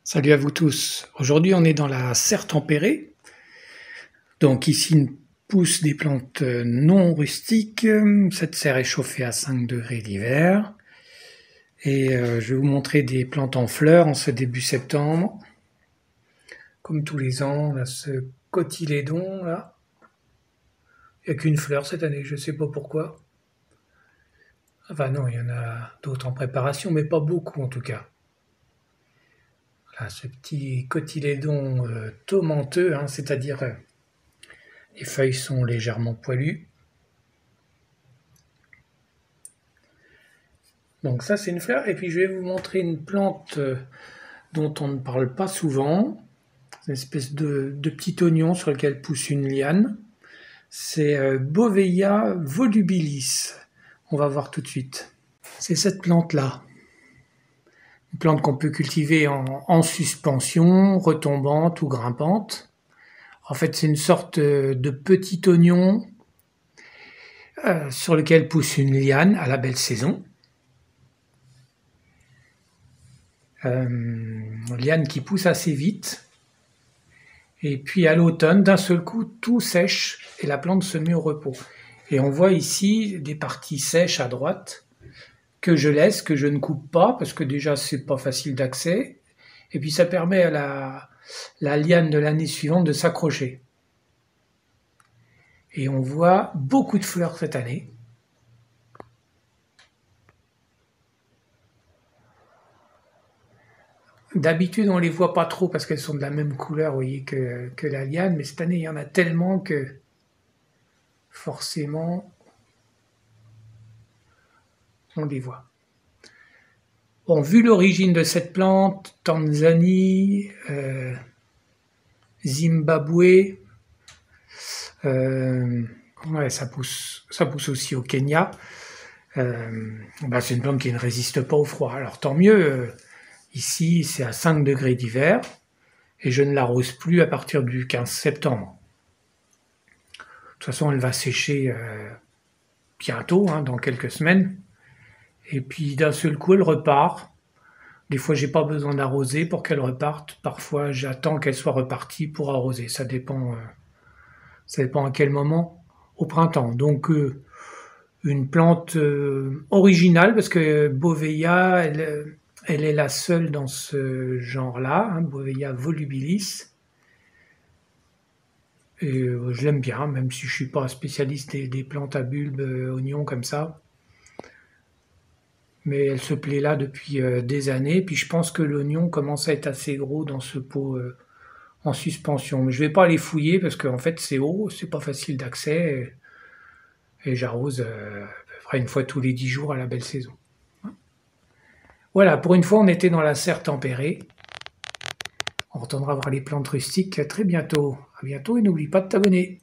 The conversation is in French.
Salut à vous tous. Aujourd'hui, on est dans la serre tempérée. Donc ici poussent des plantes non rustiques. Cette serre est chauffée à 5 degrés l'hiver. Et je vais vous montrer des plantes en fleurs en ce début septembre. Comme tous les ans, on a ce cotylédon là. Il n'y a qu'une fleur cette année, je ne sais pas pourquoi. Enfin non, il y en a d'autres en préparation, mais pas beaucoup en tout cas. Voilà, ce petit cotylédon tomenteux, hein, c'est-à-dire les feuilles sont légèrement poilues. Donc ça c'est une fleur. Et puis je vais vous montrer une plante dont on ne parle pas souvent. C'est une espèce de petit oignon sur lequel pousse une liane. C'est Bovea volubilis. On va voir tout de suite. C'est cette plante-là. Une plante qu'on peut cultiver en suspension, retombante ou grimpante. En fait, c'est une sorte de petit oignon sur lequel pousse une liane à la belle saison. Liane qui pousse assez vite. Et puis à l'automne, d'un seul coup, tout sèche et la plante se met au repos. Et on voit ici des parties sèches à droite que je laisse, que je ne coupe pas, parce que déjà c'est pas facile d'accès. Et puis ça permet à la liane de l'année suivante de s'accrocher. Et on voit beaucoup de fleurs cette année. D'habitude, on les voit pas trop parce qu'elles sont de la même couleur, vous voyez, que la liane, mais cette année, il y en a tellement que forcément, on les voit. Bon, vu l'origine de cette plante, Tanzanie, Zimbabwe, ouais, ça pousse aussi au Kenya. C'est une plante qui ne résiste pas au froid. Alors tant mieux, ici c'est à 5 degrés d'hiver et je ne l'arrose plus à partir du 15 septembre. De toute façon, elle va sécher bientôt, hein, dans quelques semaines. Et puis d'un seul coup, elle repart. Des fois, j'ai pas besoin d'arroser pour qu'elle reparte. Parfois, j'attends qu'elle soit repartie pour arroser. Ça dépend à quel moment. Au printemps. Donc, une plante originale parce que Bovea, elle est la seule dans ce genre-là, hein, Bovea volubilis. Et je l'aime bien, même si je suis pas spécialiste des plantes à bulbes, oignons comme ça. Mais elle se plaît là depuis des années. Puis je pense que l'oignon commence à être assez gros dans ce pot en suspension. Mais je vais pas les fouiller parce qu'en fait c'est haut, c'est pas facile d'accès. Et j'arrose à peu près une fois tous les 10 jours à la belle saison. Voilà, pour une fois on était dans la serre tempérée. On retournera voir les plantes rustiques très bientôt. À bientôt et n'oublie pas de t'abonner.